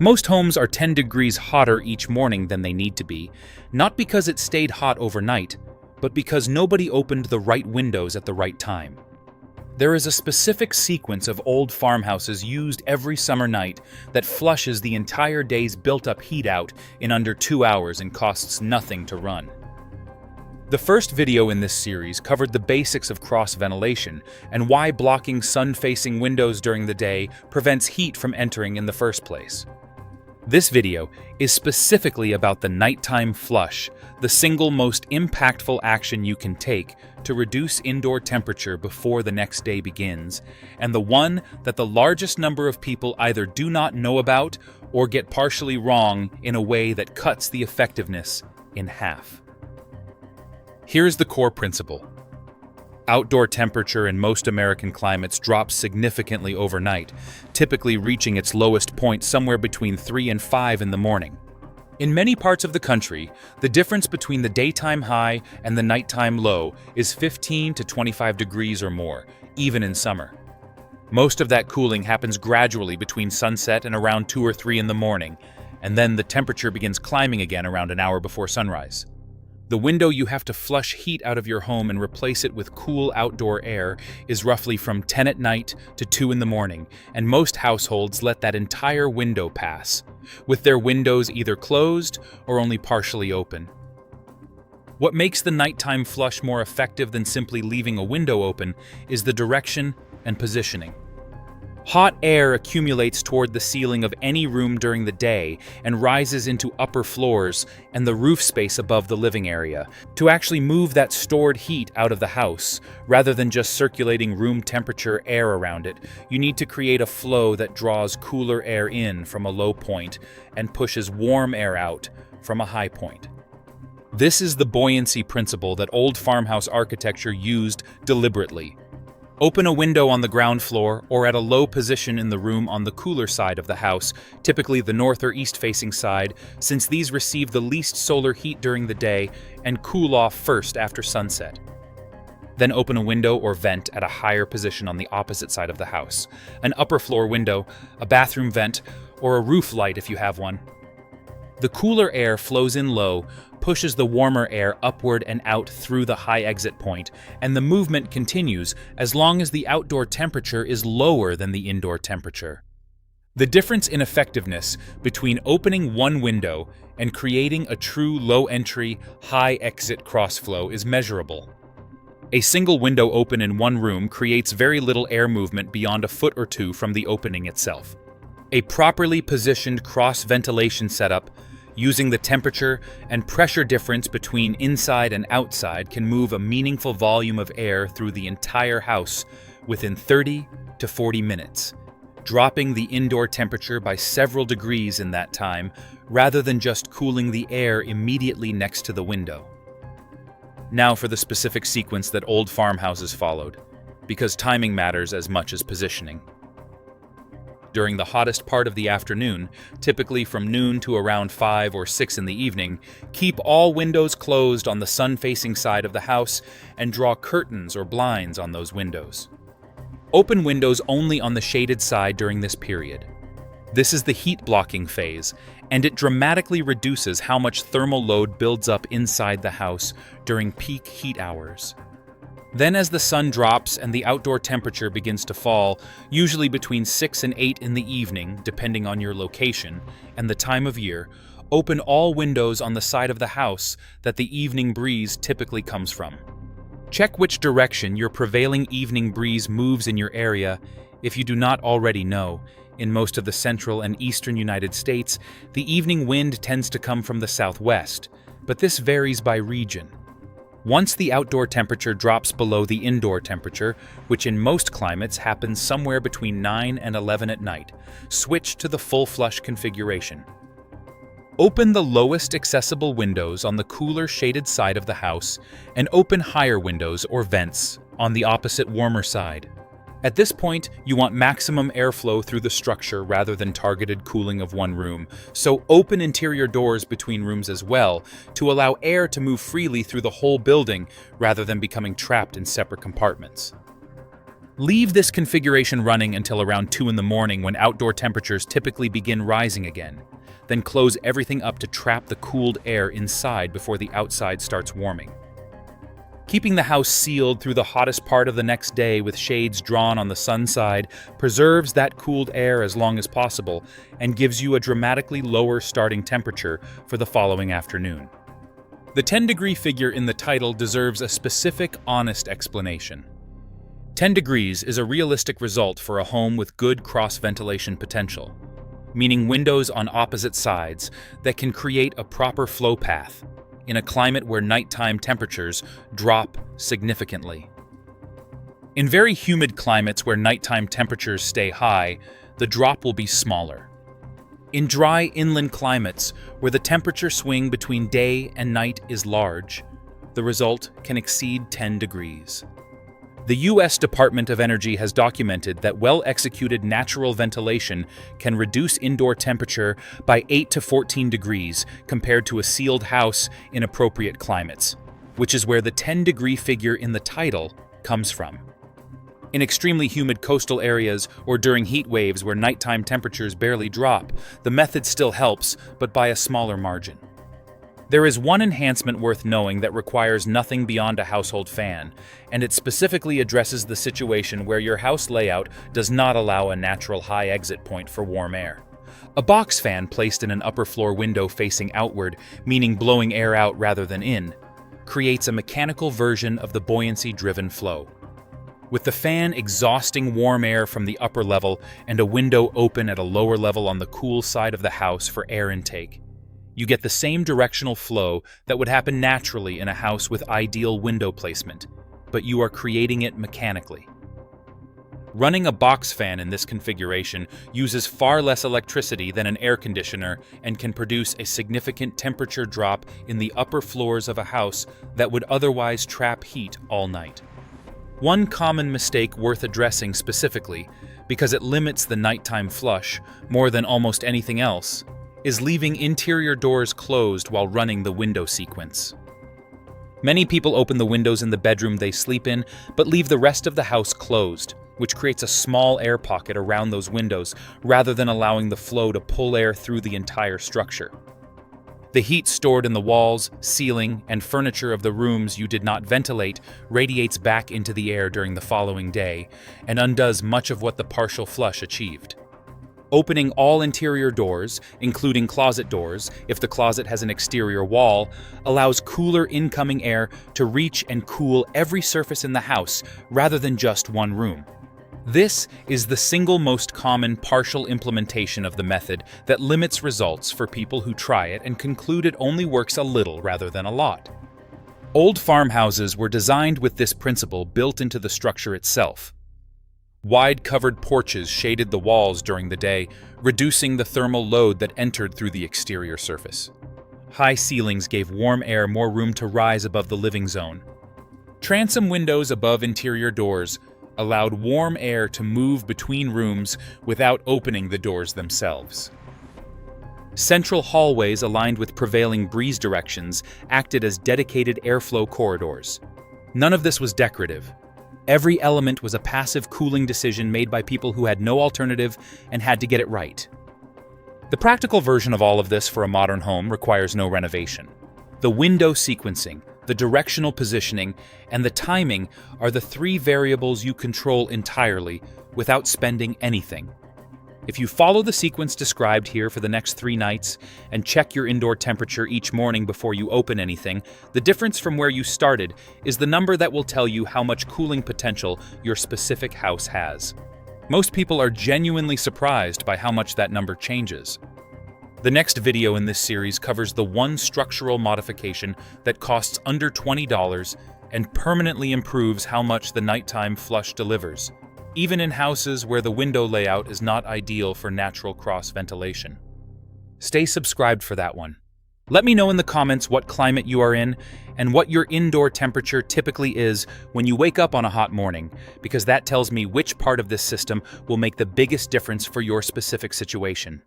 Most homes are 10 degrees hotter each morning than they need to be, not because it stayed hot overnight, but because nobody opened the right windows at the right time. There is a specific sequence of old farmhouses used every summer night that flushes the entire day's built-up heat out in under 2 hours and costs nothing to run. The first video in this series covered the basics of cross-ventilation and why blocking sun-facing windows during the day prevents heat from entering in the first place. This video is specifically about the nighttime flush, the single most impactful action you can take to reduce indoor temperature before the next day begins, and the one that the largest number of people either do not know about or get partially wrong in a way that cuts the effectiveness in half. Here's the core principle. Outdoor temperature in most American climates drops significantly overnight, typically reaching its lowest point somewhere between 3 and 5 in the morning. In many parts of the country, the difference between the daytime high and the nighttime low is 15 to 25 degrees or more, even in summer. Most of that cooling happens gradually between sunset and around 2 or 3 in the morning, and then the temperature begins climbing again around an hour before sunrise. The window you have to flush heat out of your home and replace it with cool outdoor air is roughly from 10 at night to 2 in the morning, and most households let that entire window pass, with their windows either closed or only partially open. What makes the nighttime flush more effective than simply leaving a window open is the direction and positioning. Hot air accumulates toward the ceiling of any room during the day and rises into upper floors and the roof space above the living area to actually move that stored heat out of the house. Rather than just circulating room temperature air around it, you need to create a flow that draws cooler air in from a low point and pushes warm air out from a high point. This is the buoyancy principle that old farmhouse architecture used deliberately. Open a window on the ground floor or at a low position in the room on the cooler side of the house, typically the north or east-facing side, since these receive the least solar heat during the day and cool off first after sunset. Then open a window or vent at a higher position on the opposite side of the house, an upper floor window, a bathroom vent, or a roof light if you have one. The cooler air flows in low, pushes the warmer air upward and out through the high exit point, and the movement continues as long as the outdoor temperature is lower than the indoor temperature. The difference in effectiveness between opening one window and creating a true low-entry, high-exit crossflow is measurable. A single window open in one room creates very little air movement beyond a foot or two from the opening itself. A properly positioned cross-ventilation setup using the temperature and pressure difference between inside and outside can move a meaningful volume of air through the entire house within 30 to 40 minutes, dropping the indoor temperature by several degrees in that time, rather than just cooling the air immediately next to the window. Now for the specific sequence that old farmhouses followed, because timing matters as much as positioning. During the hottest part of the afternoon, typically from noon to around 5 or 6 in the evening, keep all windows closed on the sun-facing side of the house and draw curtains or blinds on those windows. Open windows only on the shaded side during this period. This is the heat-blocking phase, and it dramatically reduces how much thermal load builds up inside the house during peak heat hours. Then as the sun drops and the outdoor temperature begins to fall, usually between 6 and 8 in the evening, depending on your location and the time of year, open all windows on the side of the house that the evening breeze typically comes from. Check which direction your prevailing evening breeze moves in your area. If you do not already know, in most of the central and eastern United States, the evening wind tends to come from the southwest, but this varies by region. Once the outdoor temperature drops below the indoor temperature, which in most climates happens somewhere between 9 and 11 at night, switch to the full flush configuration. Open the lowest accessible windows on the cooler shaded side of the house and open higher windows or vents on the opposite warmer side. At this point, you want maximum airflow through the structure rather than targeted cooling of one room, so open interior doors between rooms as well to allow air to move freely through the whole building rather than becoming trapped in separate compartments. Leave this configuration running until around 2 in the morning when outdoor temperatures typically begin rising again. Then close everything up to trap the cooled air inside before the outside starts warming. Keeping the house sealed through the hottest part of the next day with shades drawn on the sun side preserves that cooled air as long as possible and gives you a dramatically lower starting temperature for the following afternoon. The 10-degree figure in the title deserves a specific, honest explanation. 10 degrees is a realistic result for a home with good cross-ventilation potential, meaning windows on opposite sides that can create a proper flow path in a climate where nighttime temperatures drop significantly. In very humid climates where nighttime temperatures stay high, the drop will be smaller. In dry inland climates where the temperature swing between day and night is large, the result can exceed 10 degrees. The U.S. Department of Energy has documented that well-executed natural ventilation can reduce indoor temperature by 8 to 14 degrees compared to a sealed house in appropriate climates, which is where the 10-degree figure in the title comes from. In extremely humid coastal areas or during heat waves where nighttime temperatures barely drop, the method still helps, but by a smaller margin. There is one enhancement worth knowing that requires nothing beyond a household fan, and it specifically addresses the situation where your house layout does not allow a natural high exit point for warm air. A box fan placed in an upper floor window facing outward, meaning blowing air out rather than in, creates a mechanical version of the buoyancy-driven flow. With the fan exhausting warm air from the upper level and a window open at a lower level on the cool side of the house for air intake, you get the same directional flow that would happen naturally in a house with ideal window placement, but you are creating it mechanically. Running a box fan in this configuration uses far less electricity than an air conditioner and can produce a significant temperature drop in the upper floors of a house that would otherwise trap heat all night. One common mistake worth addressing specifically, because it limits the nighttime flush more than almost anything else, is leaving interior doors closed while running the window sequence. Many people open the windows in the bedroom they sleep in, but leave the rest of the house closed, which creates a small air pocket around those windows rather than allowing the flow to pull air through the entire structure. The heat stored in the walls, ceiling, and furniture of the rooms you did not ventilate radiates back into the air during the following day and undoes much of what the partial flush achieved. Opening all interior doors, including closet doors, if the closet has an exterior wall, allows cooler incoming air to reach and cool every surface in the house rather than just one room. This is the single most common partial implementation of the method that limits results for people who try it and conclude it only works a little rather than a lot. Old farmhouses were designed with this principle built into the structure itself. Wide covered porches shaded the walls during the day, reducing the thermal load that entered through the exterior surface. High ceilings gave warm air more room to rise above the living zone. Transom windows above interior doors allowed warm air to move between rooms without opening the doors themselves. Central hallways aligned with prevailing breeze directions acted as dedicated airflow corridors. None of this was decorative. Every element was a passive cooling decision made by people who had no alternative and had to get it right. The practical version of all of this for a modern home requires no renovation. The window sequencing, the directional positioning, and the timing are the three variables you control entirely without spending anything. If you follow the sequence described here for the next 3 nights and check your indoor temperature each morning before you open anything, the difference from where you started is the number that will tell you how much cooling potential your specific house has. Most people are genuinely surprised by how much that number changes. The next video in this series covers the one structural modification that costs under $20 and permanently improves how much the nighttime flush delivers, even in houses where the window layout is not ideal for natural cross ventilation. Stay subscribed for that one. Let me know in the comments what climate you are in and what your indoor temperature typically is when you wake up on a hot morning, because that tells me which part of this system will make the biggest difference for your specific situation.